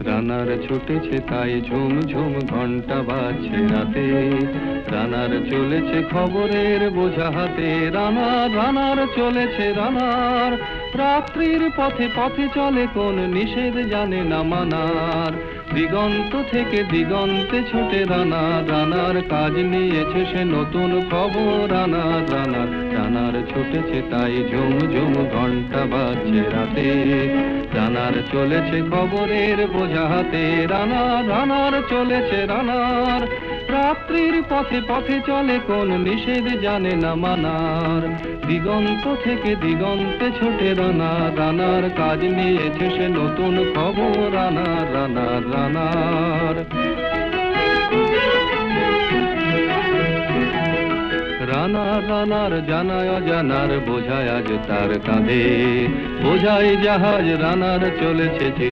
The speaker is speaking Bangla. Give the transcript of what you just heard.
রানার ছুটেছে তাই ঝুম ঝুম ঘন্টা বাজছে রাতে, রানার চলেছে খবরের বোঝা হাতে, রানার রানার চলেছে রানার, রাত্রির পথে পথে চলে কোন নিষেধ জানে না মানার, দিগন্ত থেকে দিগন্তে ছুটে রানার, রানার কাজ নিয়েছে সে নতুন খবর, রানার রানার রানার ছুটেছে তাই ঝুম ঝুম ঘন্টা বাজছে রাতে, রানার চলেছে খবরের বোঝা হাতে, রানার রানার চলেছে রানার, রাত্রির পথে পথে চলে কোন নিষেধ জানে না মানার, দিগন্ত থেকে দিগন্তে ছোটে রানার, রানার কাজ নিয়েছে সে নতুন খবর, রানার রানার রানার। রানার রানার জানায় অজানার বোঝায় আজ তার কাঁধে, বোঝাই জাহাজ রানার চলেছে।